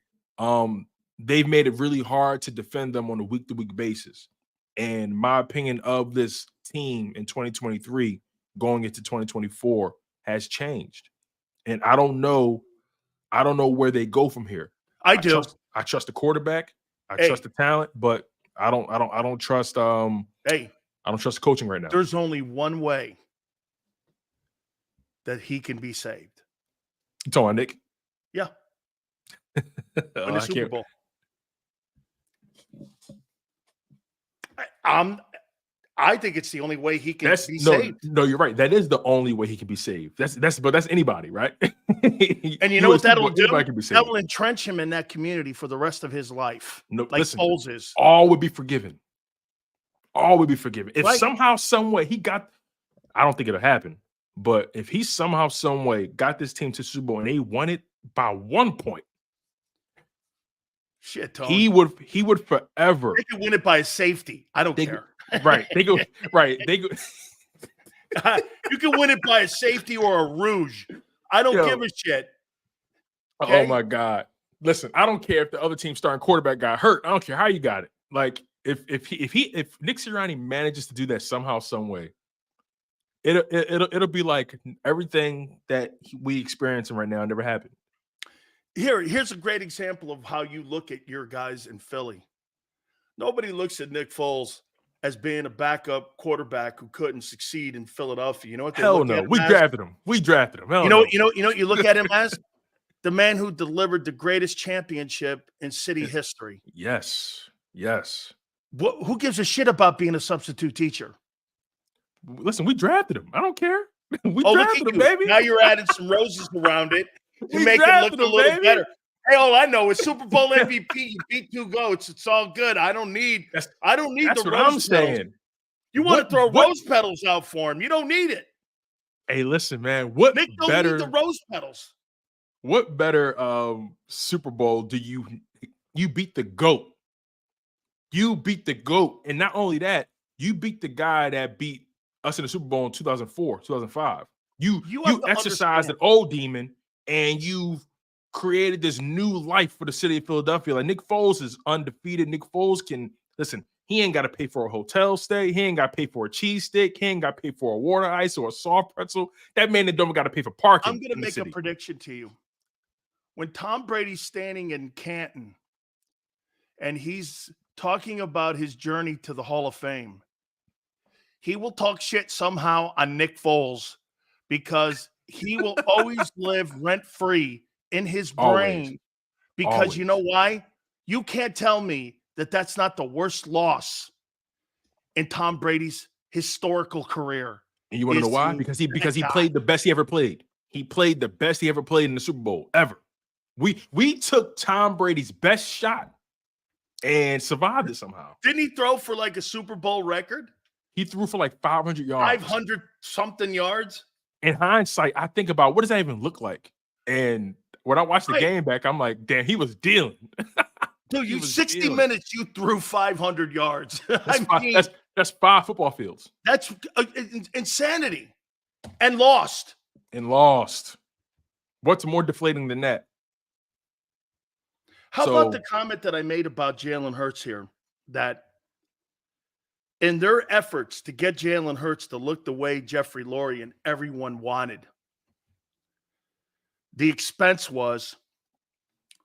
they've made it really hard to defend them on a week-to-week basis. And my opinion of this team in 2023 going into 2024 has changed. And I don't know I don't know where they go from here. I do. I trust the quarterback. I Hey. trust the talent, but I don't trust Hey, I don't trust coaching right now. there's only one way that he can be saved. You talking about Nick? Yeah. Win the Super Bowl. I think it's the only way he can be saved. No, you're right. That is the only way he can be saved. That's anybody, right? And you know what that'll do? Can be saved. That will entrench him in that community for the rest of his life. No, like listen, Foles is. All would be forgiven. All would be forgiven. If Right. somehow, some way he got, I don't think it'll happen. But if he somehow, some way got this team to Super Bowl and they won it by 1 point, shit, Tone. he would forever. They could win it by a safety. I don't care. Right. They go. You can win it by a safety or a rouge. I don't give a shit. Okay? Oh my God. Listen, I don't care if the other team starting quarterback got hurt. I don't care how you got it. Like if Nick Sirianni manages to do that somehow, some way, it'll be like everything that we experiencing right now never happened. Here's a great example of how you look at your guys in Philly. Nobody looks at Nick Foles as being a backup quarterback who couldn't succeed in Philadelphia. You know what they Hell no. We drafted him. Hell you know you look at him as the man who delivered the greatest championship in city history. Yes. Who gives a shit about being a substitute teacher? Listen, we drafted him. I don't care. We drafted him, baby. Now you're adding some roses around it to make him look a little better. Hey, all I know is Super Bowl MVP. You beat 2 GOATs. It's all good. I don't need that's the what rose I'm petals. saying. You want to throw rose petals out for him. You don't need it. Hey, listen, man. What Nick don't better need the rose petals? What better Super Bowl do you beat the GOAT? You beat the GOAT. And not only that, you beat the guy that beat us in the Super Bowl in 2004, 2005. You exercised an old demon and you've created this new life for the city of Philadelphia. Like Nick Foles is undefeated. Nick Foles can listen. He ain't got to pay for a hotel stay. He ain't got to pay for a cheesesteak. He ain't got to pay for a water ice or a soft pretzel. That man that don't got to pay for parking. I'm going to make a prediction to you. When Tom Brady's standing in Canton and he's talking about his journey to the Hall of Fame, he will talk shit somehow on Nick Foles because he will always live rent-free in his brain. Because you know why? You can't tell me that that's not the worst loss in Tom Brady's historical career. And you want to know why? Because he played the best he ever played. He played the best he ever played in the Super Bowl ever. We took Tom Brady's best shot and survived it somehow. Didn't he throw for like a Super Bowl record? He threw for like 500 yards. 500 something yards. In hindsight, I think about what does that even look like? And when I watched the game back, I'm like, damn, he was dealing. Dude, you 60 minutes, you threw 500 yards. That's 5 football fields. That's insanity. And lost. What's more deflating than that? How about the comment that I made about Jalen Hurts here? That in their efforts to get Jalen Hurts to look the way Jeffrey Lurie and everyone wanted, the expense was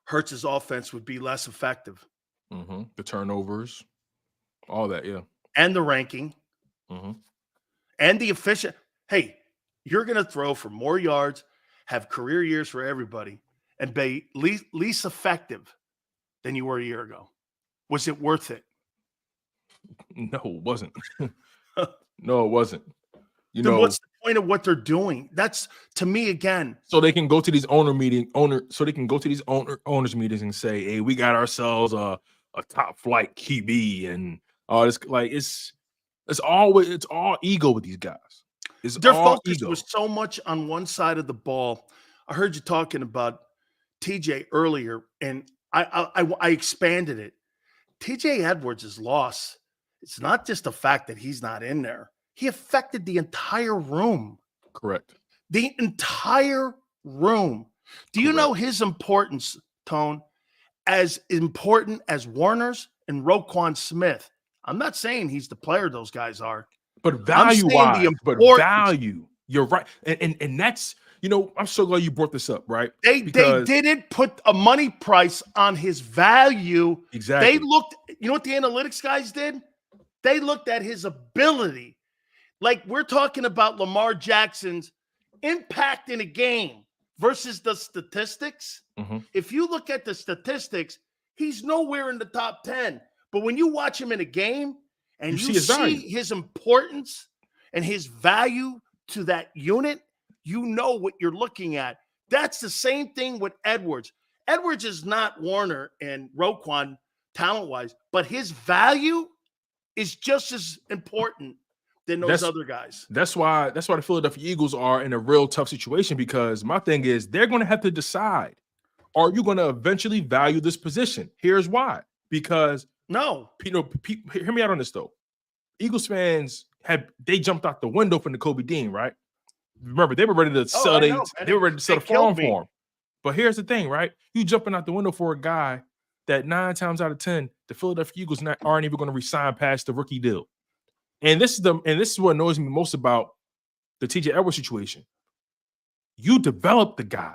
Hurts' offense would be less effective. Mm-hmm. The turnovers, all that, yeah. And the ranking. Mm-hmm. And the efficient. Hey, you're going to throw for more yards, have career years for everybody, and be least effective than you were a year ago. Was it worth it? No, it wasn't. No, it wasn't. Then what's the point of what they're doing? That's, to me, again. So they can go to these owners meetings and say, "Hey, we got ourselves a top flight QB," and it's like it's all ego with these guys. Their focus was so much on one side of the ball. I heard you talking about TJ earlier, and I expanded it. TJ Edwards' loss. It's not just the fact that he's not in there. He affected the entire room. Correct. The entire room. Do you know his importance, Tone? As important as Warner's and Roquan Smith. I'm not saying he's the player those guys are. But value-wise, but value. You're right. And that's You know, I'm so glad you brought this up, right? They didn't put a money price on his value. Exactly. They looked, you know what the analytics guys did? They looked at his ability. Like we're talking about Lamar Jackson's impact in a game versus the statistics. Mm-hmm. If you look at the statistics, he's nowhere in the top 10. But when you watch him in a game and you see his importance and his value to that unit, you know what you're looking at. That's the same thing with Edwards. Edwards is not Warner and Roquan talent-wise, but his value is just as important than those other guys. That's why the Philadelphia Eagles are in a real tough situation, because my thing is they're going to have to decide, are you going to eventually value this position? Here's why. Because hear me out on this though. Eagles fans they jumped out the window from the Kobe Dean, right? Remember, they were ready to sell they were ready to sell the farm for him. But here's the thing, right? You jumping out the window for a guy that 9 times out of 10, the Philadelphia Eagles aren't even going to resign past the rookie deal. And this is what annoys me most about the TJ Edwards situation. You developed the guy.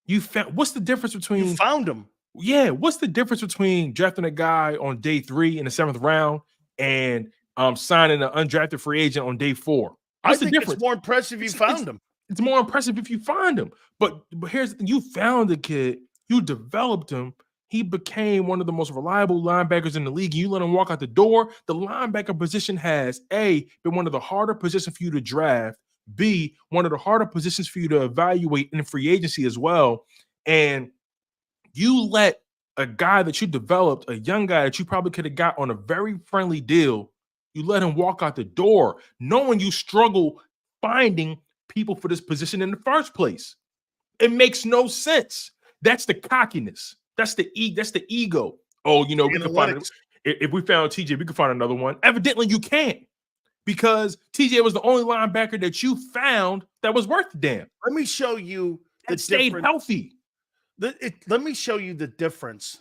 You found what's the difference between you found him? Yeah, what's the difference between drafting a guy on day 3 in the 7th round and signing an undrafted free agent on day 4? What's the difference? It's more impressive you found him. It's more impressive if you find him. But here's the thing. You found the kid, you developed him. He became one of the most reliable linebackers in the league. You let him walk out the door. The linebacker position has A, been one of the harder positions for you to draft, B, one of the harder positions for you to evaluate in free agency as well. And you let a guy that you developed, a young guy that you probably could have got on a very friendly deal, you let him walk out the door, knowing you struggle finding people for this position in the first place. It makes no sense. That's the cockiness. That's the ego. Oh, you know, we can find if we found TJ, we could find another one. Evidently, you can't, because TJ was the only linebacker that you found that was worth the damn. Let me show you that stayed healthy. Let me show you the difference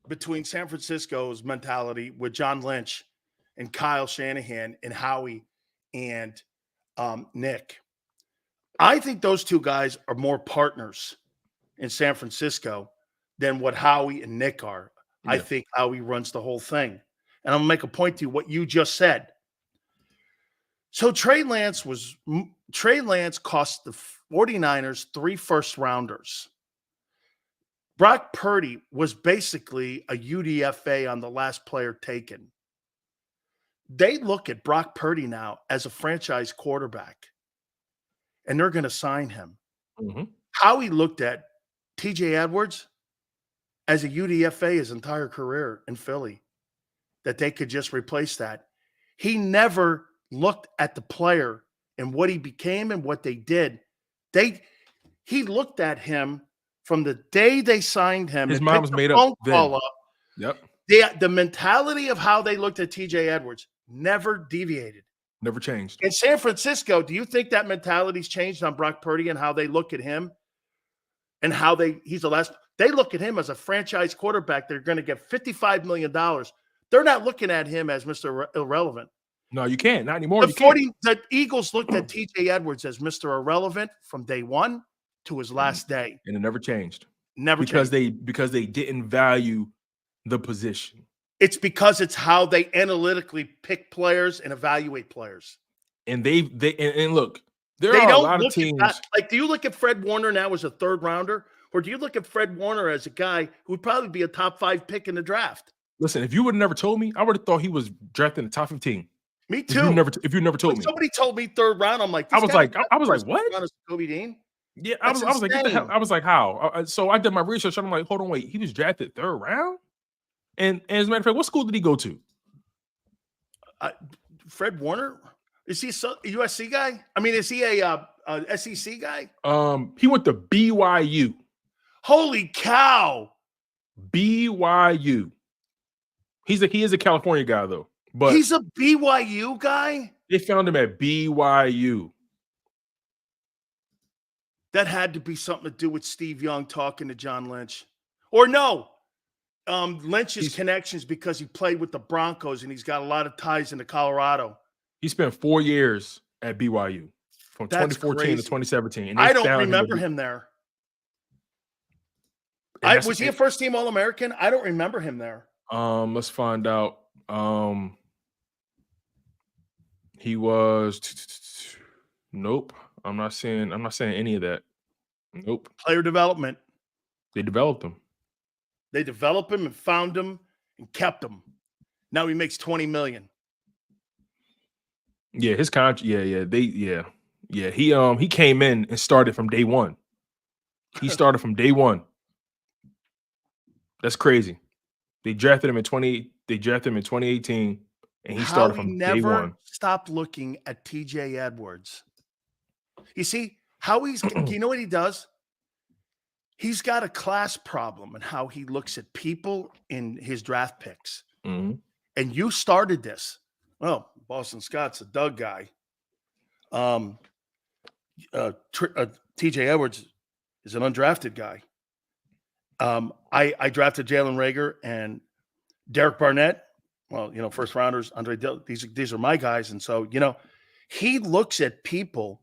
between San Francisco's mentality with John Lynch and Kyle Shanahan and Howie and Nick. I think those two guys are more partners in San Francisco than what Howie and Nick are. Yeah. I think Howie runs the whole thing. And I'm going to make a point to you, what you just said. So Trey Lance cost the 49ers 3 first-rounders. Brock Purdy was basically a UDFA on the last player taken. They look at Brock Purdy now as a franchise quarterback, and they're going to sign him. Mm-hmm. Howie looked at TJ Edwards as a UDFA his entire career in Philly, that they could just replace that. He never looked at the player and what he became and what they did. He looked at him from the day they signed him. His mom was made up. Yep. The mentality of how they looked at TJ Edwards never deviated. Never changed. In San Francisco, do you think that mentality's changed on Brock Purdy and how they look at him and how he's the last? They look at him as a franchise quarterback. They're going to get $55 million. They're not looking at him as Mr. Irrelevant. No, you can't. Not anymore. The Eagles looked at TJ Edwards as Mr. Irrelevant from day 1 to his last day. And it never changed. Because they didn't value the position. It's because it's how they analytically pick players and evaluate players. And look, there are a lot of teams. Like, do you look at Fred Warner now as a 3rd rounder? Or do you look at Fred Warner as a guy who would probably be a top 5 pick in the draft? Listen, if you would have never told me, I would have thought he was drafted in the top 15. Me too. If you never told me. Somebody told me 3rd round, I'm like, I was like, what? Kobe Dean? Yeah, I was like, get the hell. I was like, how? So I did my research. And I'm like, hold on, wait, he was drafted 3rd round? And as a matter of fact, what school did he go to? Fred Warner? Is he a USC guy? I mean, is he a SEC guy? He went to BYU. Holy cow! BYU. He is a California guy though, but he's a BYU guy. They found him at BYU. That had to be something to do with Steve Young talking to John Lynch, or no? Lynch's connections because he played with the Broncos and he's got a lot of ties into Colorado. He spent 4 years at BYU. from That's 2014 to crazy. 2017, and they I don't found remember him. him there. Was he a And first-team All-American? I don't remember him there. let's find out. He was. Nope. I'm not saying any of that. Nope. Player development. They developed him. They developed him and found him and kept him. Now he makes $20 million. Yeah, his contract. Yeah. He came in and started from day one. He started from day one. That's crazy. They drafted him in 2018, and he started from day one. Stopped looking at TJ Edwards. You see, Howie's, you know what he does? He's got a class problem in how he looks at people in his draft picks. Mm-hmm. And you started this. Well, Boston Scott's a Doug guy. TJ Edwards is an undrafted guy. I drafted Jalen Reagor and Derek Barnett. Well, first rounders, Andre Dill, these are my guys. And so, he looks at people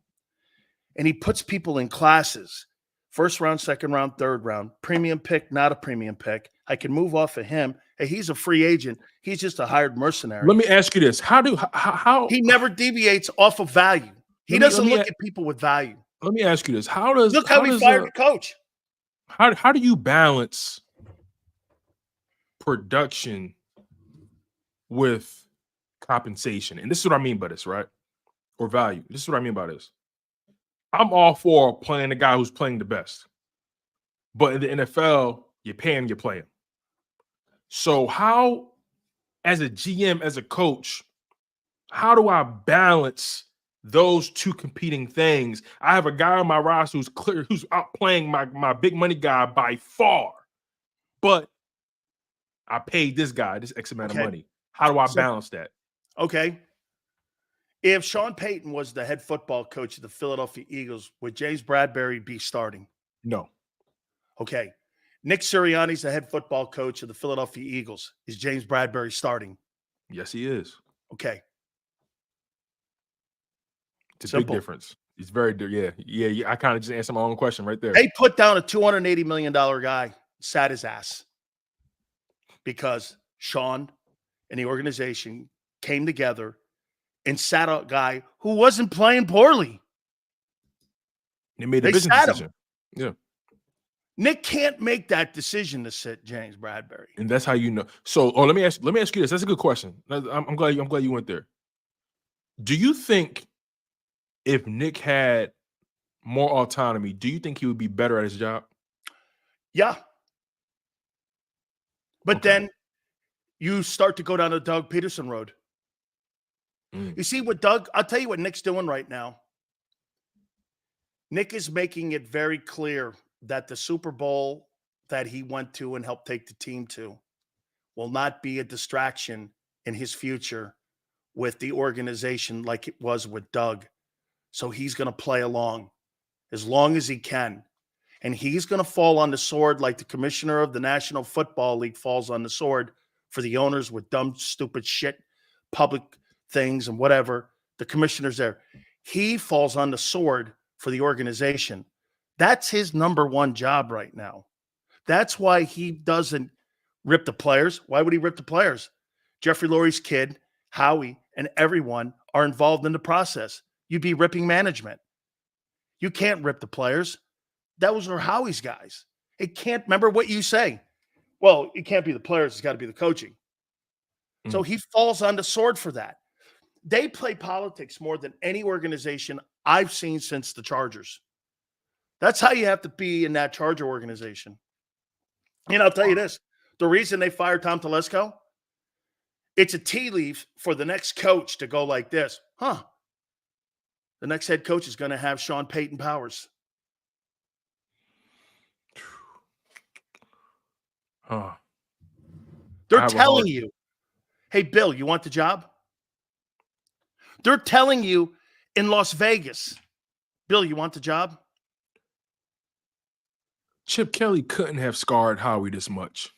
and he puts people in classes. First round, second round, third round, premium pick, not a premium pick. I can move off of him. Hey, he's a free agent. He's just a hired mercenary. Let me ask you this. How he never deviates off of value. He doesn't look at people with value. Let me ask you this. How he fired the coach. How do you balance production with compensation? And this is what I mean by this, right? Or value. This is what I mean by this. I'm all for playing the guy who's playing the best. But in the NFL, you pay him, you play him. So how, as a GM, as a coach, how do I balance those two competing things? I have a guy on my roster who's outplaying my big money guy by far, but I paid this guy this X amount of money. How do I balance that? Okay. If Sean Payton was the head football coach of the Philadelphia Eagles, would James Bradberry be starting? No. Okay. Nick Sirianni's the head football coach of the Philadelphia Eagles. Is James Bradberry starting? Yes, he is. Okay. It's a big difference. It's very yeah. I kind of just answered my own question right there. They put down a $280 million guy, sat his ass, because Sean and the organization came together and sat a guy who wasn't playing poorly. They made a business decision. Yeah. Nick can't make that decision to sit James Bradberry. And that's how you know. So, let me ask you this. That's a good question. I'm glad you went there. Do you think if Nick had more autonomy, do you think he would be better at his job? Yeah. But then you start to go down the Doug Peterson road. You see what I'll tell you what Nick's doing right now. Nick is making it very clear that the Super Bowl that he went to and helped take the team to will not be a distraction in his future with the organization like it was with Doug. So he's going to play along as long as he can. And he's going to fall on the sword like the commissioner of the National Football League falls on the sword for the owners with dumb, stupid shit, public things and whatever. The commissioner's there. He falls on the sword for the organization. That's his number one job right now. That's why he doesn't rip the players. Why would he rip the players? Jeffrey Lurie's kid, Howie, and everyone are involved in the process. You'd be ripping management. You can't rip the players. Those are Howie's guys. It can't, remember what you say. Well, it can't be the players. It's got to be the coaching. So he falls on the sword for that. They play politics more than any organization I've seen since the Chargers. That's how you have to be in that Charger organization. And I'll tell you this. The reason they fired Tom Telesco, it's a tea leaf for the next coach to go like this. The next head coach is going to have Sean Payton powers. They're telling you, hey, Bill, you want the job? They're telling you in Las Vegas, Bill, you want the job? Chip Kelly couldn't have scarred Howie this much.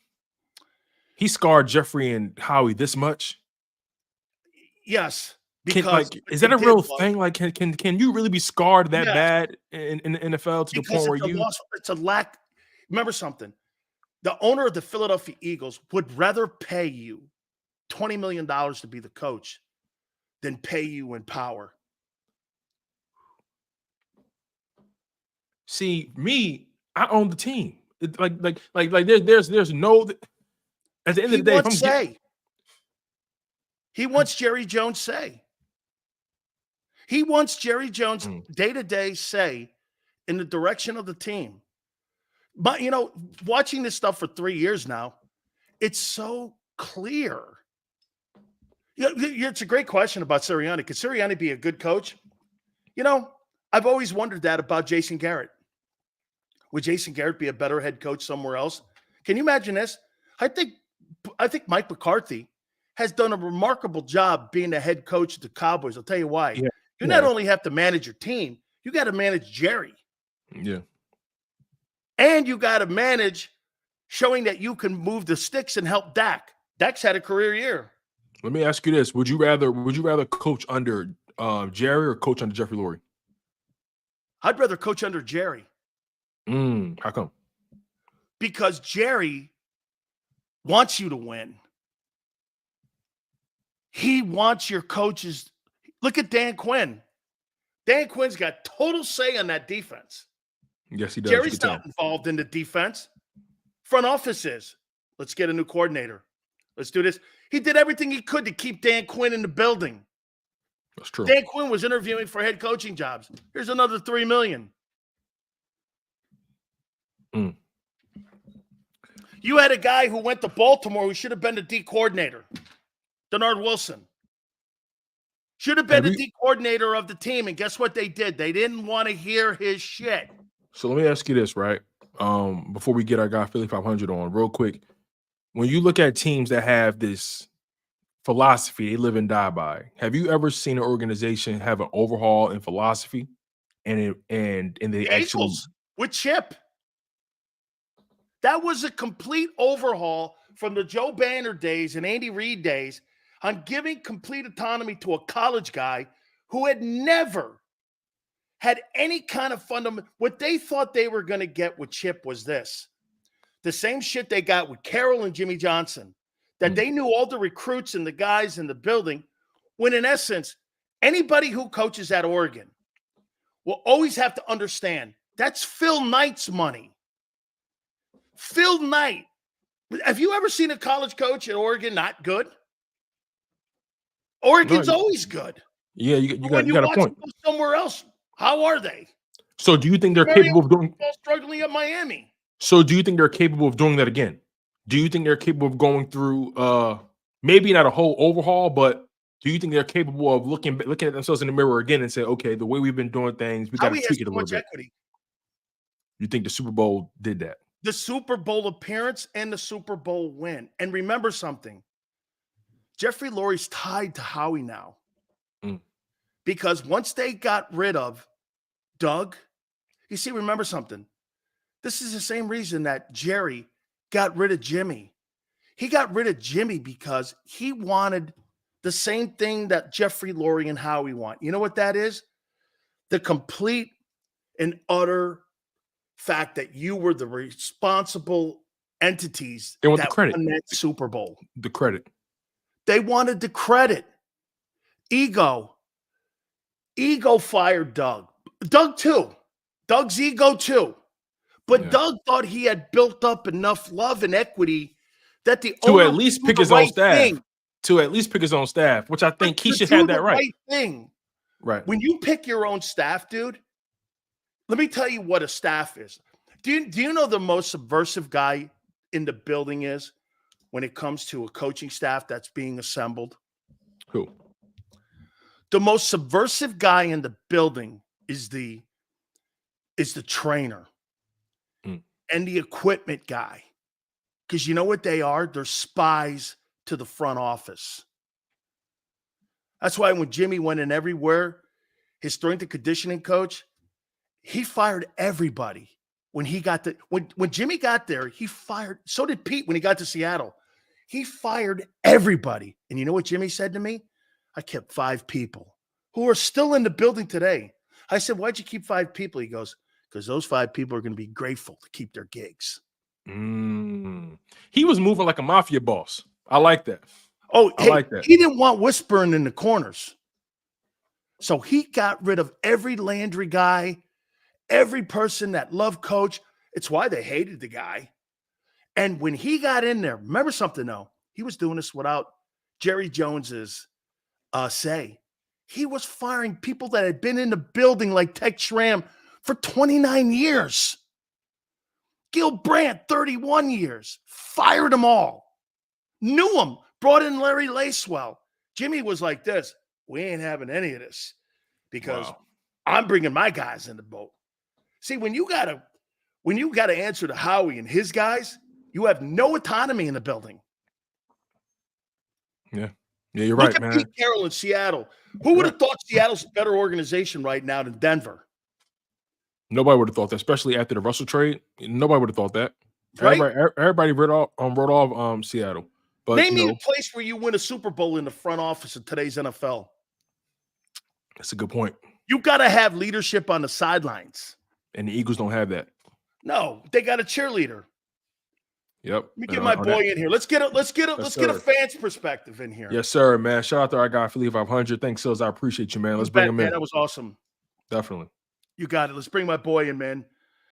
He scarred Jeffrey and Howie this much? Yes, because Is what that they a did real was, thing? Like, can you really be scarred that yes, bad in the NFL to the because point where it's a you loss. It's a lack. Remember something. The owner of the Philadelphia Eagles would rather pay you $20 million to be the coach than pay you in power. see me? I own the team. There's no. At the end of He the day, if wants I'm getting, say. He wants Jerry Jones say. He wants Jerry Jones Mm. day-to-day say in the direction of the team. But, watching this stuff for 3 years now, it's so clear. It's a great question about Sirianni. Could Sirianni be a good coach? I've always wondered that about Jason Garrett. Would Jason Garrett be a better head coach somewhere else? Can you imagine this? I think Mike McCarthy has done a remarkable job being the head coach of the Cowboys. I'll tell you why. Yeah, You not only have to manage your team, you got to manage Jerry. yeah. And you got to manage showing that you can move the sticks and help Dak. Dak's had a career year. Let me ask you this: Would you rather coach under Jerry or coach under Jeffrey Lurie? I'd rather coach under Jerry How come? because Jerry wants you to win. He wants your coaches. Look at Dan Quinn. Dan Quinn's got total say on that defense. Yes, he does. Jerry's not involved in the defense. Front office is. Let's get a new coordinator. Let's do this. He did everything he could to keep Dan Quinn in the building. That's true. Dan Quinn was interviewing for head coaching jobs. Here's another $3 million. You had a guy who went to Baltimore who should have been the D coordinator, Denard Wilson. Should have been the D coordinator of the team, and guess what they did? They didn't want to hear his shit. So let me ask you this, right? Before we get our guy Philly 500 on, real quick, when you look at teams that have this philosophy they live and die by, have you ever seen an organization have an overhaul in philosophy, and they The actually Eagles with Chip? That was a complete overhaul from the Joe Banner days and Andy Reid days on giving complete autonomy to a college guy who had never had any kind of fundamental. What they thought they were going to get with Chip was this. The same shit they got with Carroll and Jimmy Johnson, that they knew all the recruits and the guys in the building, when in essence, anybody who coaches at Oregon will always have to understand that's Phil Knight's money. Phil Knight. Have you ever seen a college coach at Oregon not good? Oregon's always good. Yeah, you got a point. Them go somewhere else, how are they? So do you think they're capable of doing struggling at Miami? So do you think they're capable of doing that again? Do you think they're capable of going through maybe not a whole overhaul, but do you think they're capable of looking at themselves in the mirror again and say, okay, the way we've been doing things, we got to tweak it a little bit? Equity. You think the Super Bowl did that? The Super Bowl appearance and the Super Bowl win. And remember something. Jeffrey Lurie's tied to Howie now. Because once they got rid of Doug, you see, remember something. This is the same reason that Jerry got rid of Jimmy. He got rid of Jimmy because he wanted the same thing that Jeffrey Lurie and Howie want. You know what that is? The complete and utter fact that you were the responsible entities they want that the credit. Won that Super Bowl. The credit. They wanted the credit. Ego fired Doug. Doug too. Doug's ego too. But Doug thought he had built up enough love and equity that the to at least pick his own staff. Thing. To at least pick his own staff, which I think he should have that right thing. Right. When you pick your own staff, dude, let me tell you what a staff is. Do you know the most subversive guy in the building is when it comes to a coaching staff that's being assembled? Who? The most subversive guy in the building is the trainer and the equipment guy. Because you know what they are? They're spies to the front office. That's why when Jimmy went in everywhere, his strength and conditioning coach, he fired everybody. When Jimmy got there, he fired. So did Pete when he got to Seattle. He fired everybody. And you know what Jimmy said to me? I kept 5 people who are still in the building today. I said, why'd you keep 5 people? He goes, because those 5 people are going to be grateful to keep their gigs. He was moving like a mafia boss. I like that. Oh, I hey, like that. he didn't want whispering in the corners. So he got rid of every Landry guy, every person that loved Coach. It's why they hated the guy. And when he got in there, remember something though, he was doing this without Jerry Jones's say. He was firing people that had been in the building like Tech Schramm for 29 years. Gil Brandt, 31 years. Fired them all. Knew them. Brought in Larry Lacewell. Jimmy was like this. We ain't having any of this because I'm bringing my guys in the boat. See, when you gotta answer to Howie and his guys, you have no autonomy in the building. Yeah, you're Look right, at man. Pete Carroll in Seattle. Who would have thought Seattle's a better organization right now than Denver? Nobody would have thought that, especially after the Russell trade. Nobody would have thought that. Right? Everybody wrote off Seattle. But Name me a place where you win a Super Bowl in the front office of today's NFL. That's a good point. You got to have leadership on the sidelines. And the Eagles don't have that. No, they got a cheerleader. Yep. Let me get my boy in here. Let's get a fan's perspective in here. Yes, sir, man. Shout out to our guy, Philly 500. Thanks, Sills. I appreciate you, man. Let's bring him in. That was awesome. Definitely. You got it. Let's bring my boy in, man.